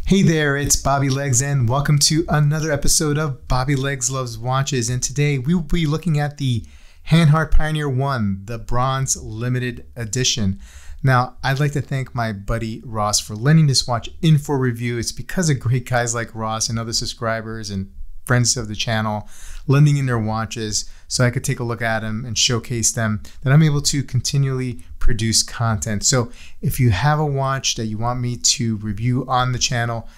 Hey there, it's Bobby Legs and welcome to another episode of Bobby Legs Loves Watches. And today we will be looking at the Hanhart Pioneer 1, the Bronze Limited Edition. Now, I'd like to thank my buddy Ross for lending this watch in for review. It's because of great guys like Ross and other subscribers and friends of the channel lending in their watches so I could take a look at them and showcase them, that I'm able to continually produce content. So if you have a watch that you want me to review on the channel,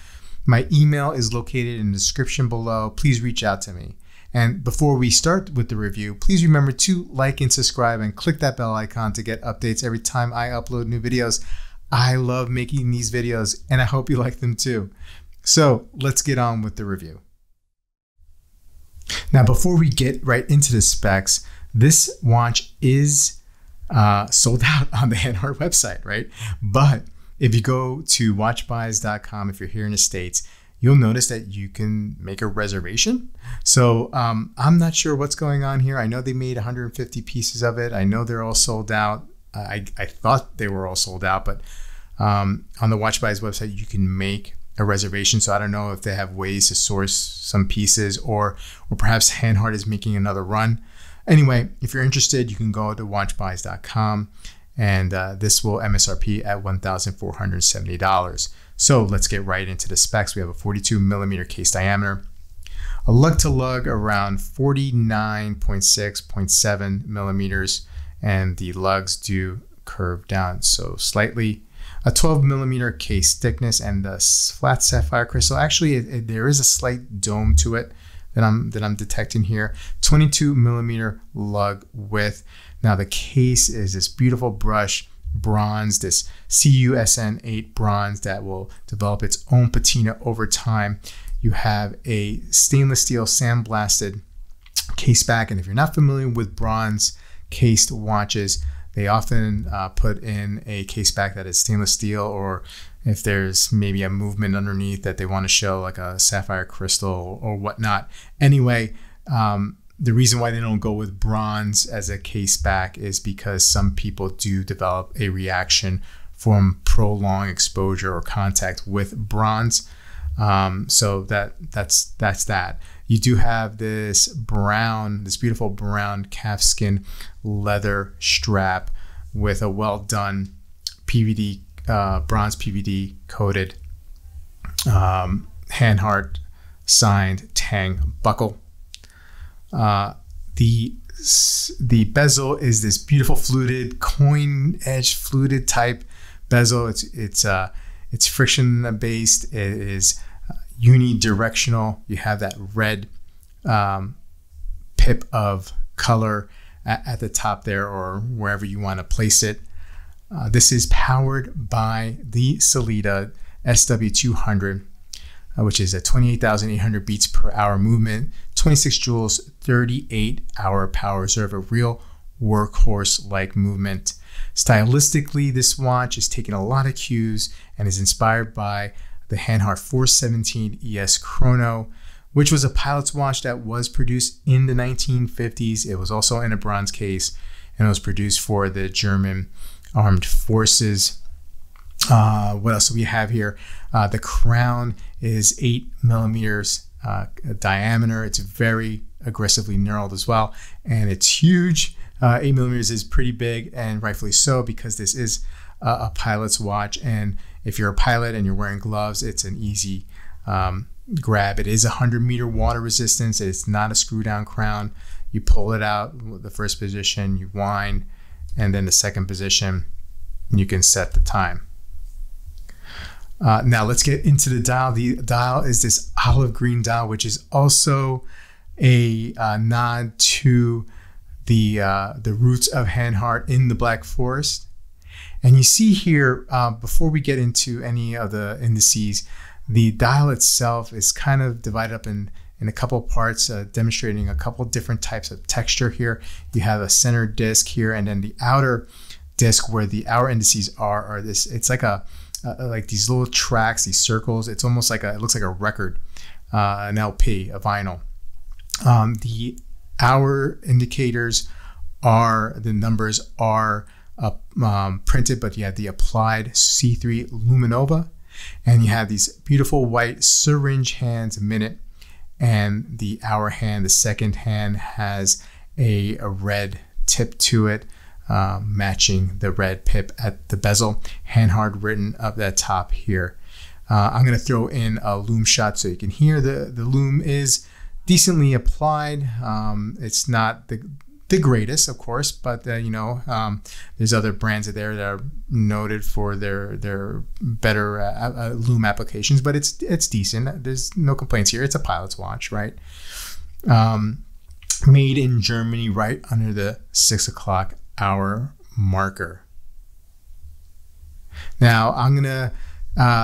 my email is located in the description below. Please reach out to me. And before we start with the review, please remember to like and subscribe and click that bell icon to get updates every time I upload new videos. I love making these videos and I hope you like them too. So let's get on with the review. Now, before we get right into the specs, this watch is sold out on the Hanhart website, right? But if you go to watchbuys.com, if you're here in the States, you'll notice that you can make a reservation. So I'm not sure what's going on here. I know they made 150 pieces of it. I know they're all sold out. I thought they were all sold out, but on the WatchBuys website, you can make a reservation. So I don't know if they have ways to source some pieces or perhaps Hanhart is making another run. Anyway, if you're interested, you can go to watchbuys.com and this will MSRP at $1,470. So let's get right into the specs. We have a 42 millimeter case diameter, a lug to lug around 49.6.7 millimeters, and the lugs do curve down so slightly. A 12 millimeter case thickness and the flat sapphire crystal. Actually, there is a slight dome to it that I'm detecting here. 22 millimeter lug width. Now the case is this beautiful brush bronze, this CUSN8 bronze that will develop its own patina over time. You have a stainless steel sandblasted case back, and if you're not familiar with bronze cased watches, they often put in a case back that is stainless steel, or if there's maybe a movement underneath that they want to show, like a sapphire crystal or whatnot. Anyway, the reason why they don't go with bronze as a case back is because some people do develop a reaction from prolonged exposure or contact with bronze. So that's that. You do have this beautiful brown calfskin leather strap with a well done PVD, bronze PVD coated Hanhart signed Tang buckle. The bezel is this beautiful fluted, coin edge fluted type bezel. It's friction based. It is unidirectional. You have that red pip of color at the top there, or wherever you want to place it. This is powered by the Sellita SW200, which is a 28,800 beats per hour movement, 26 joules, 38-hour power reserve, a real workhorse-like movement. Stylistically, this watch is taking a lot of cues and is inspired by the Hanhart 417 ES Chrono, which was a pilot's watch that was produced in the 1950s. It was also in a bronze case, and it was produced for the German armed forces. What else do we have here? The crown is 8 millimeters diameter. It's very aggressively knurled as well, and it's huge. 8 millimeters is pretty big, and rightfully so, because this is a pilot's watch, and if you're a pilot and you're wearing gloves, it's an easy grab. It is 100-meter water resistance. It's not a screw down crown. You pull it out, the first position, you wind, and then the second position, you can set the time. Now let's get into the dial. The dial is this olive green dial, which is also a nod to the roots of Hanhart in the Black Forest. And you see here, before we get into any of the indices, the dial itself is kind of divided up in a couple parts, demonstrating a couple different types of texture here. You have a center disc here, and then the outer disc where the hour indices are this, it's like like these little tracks, these circles. It's almost like it looks like a record, an LP, a vinyl. The hour indicators the numbers are printed, but you have the applied C3 Luminova, And you have these beautiful white syringe hands minute, and the hour hand, the second hand, has a red tip to it, matching the red pip at the bezel. Hanhart written up at top here. I'm going to throw in a loom shot so you can hear the loom is decently applied. It's not the greatest, of course, but there's other brands out there that are noted for their better loom applications, but it's decent. There's no complaints here. It's a pilot's watch, right? Made in Germany, right under the 6 o'clock hour marker. Now I'm gonna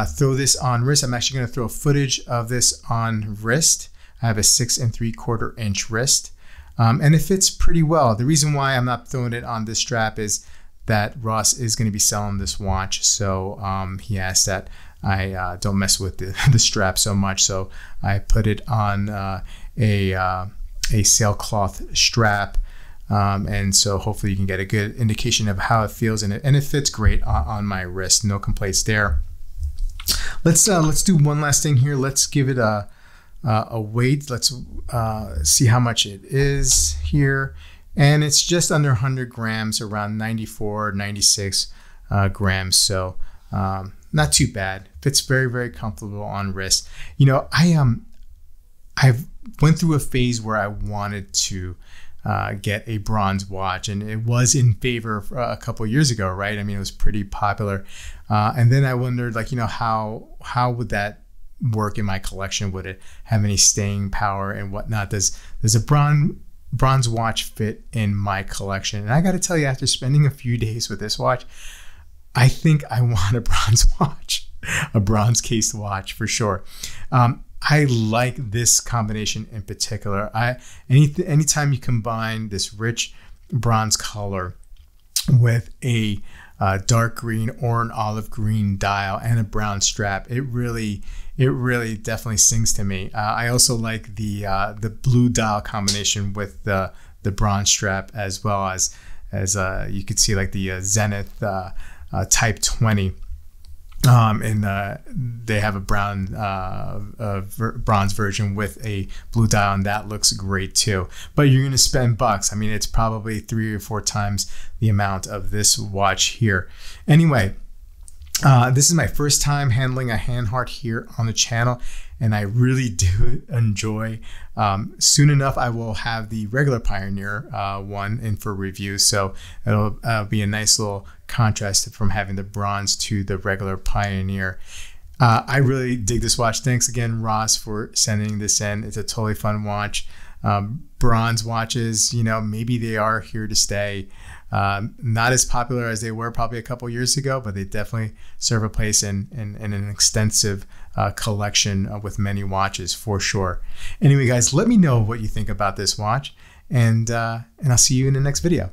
throw this on wrist. I'm actually gonna throw footage of this on wrist. I have a 6 3/4 inch wrist, and it fits pretty well. The reason why I'm not throwing it on this strap is that Ross is going to be selling this watch, so he asked that I don't mess with the strap so much. So I put it on a sailcloth strap, and so hopefully you can get a good indication of how it feels, and it fits great on my wrist. No complaints there. Let's do one last thing here. Let's give it a weight. Let's see how much it is here, and it's just under 100 grams, around 94, 96 grams. So not too bad. Fits very, very comfortable on wrist. I've went through a phase where I wanted to get a bronze watch, and it was in favor a couple years ago, right? I mean, it was pretty popular, and then I wondered, how would that work in my collection? Would it have any staying power and whatnot? Does a bronze watch fit in my collection? And I got to tell you, after spending a few days with this watch, I think I want a bronze watch, a bronze cased watch for sure. I like this combination in particular. Anytime you combine this rich bronze color with a dark green or an olive green dial and a brown strap, it really definitely sings to me. I also like the blue dial combination with the bronze strap, as well as you could see like the Zenith Type 20. And they have a brown bronze version with a blue dial, and that looks great too. But you're gonna spend bucks. I mean, it's probably 3 or 4 times the amount of this watch here. Anyway, this is my first time handling a Hanhart here on the channel, and I really do enjoy. Soon enough, I will have the regular Pioneer one in for review, so it'll be a nice little contrast from having the bronze to the regular Pioneer. I really dig this watch. Thanks again, Ross, for sending this in. It's a totally fun watch. Bronze watches, maybe they are here to stay. Not as popular as they were probably a couple years ago, but they definitely serve a place in an extensive collection with many watches for sure. Anyway, guys, let me know what you think about this watch, and I'll see you in the next video.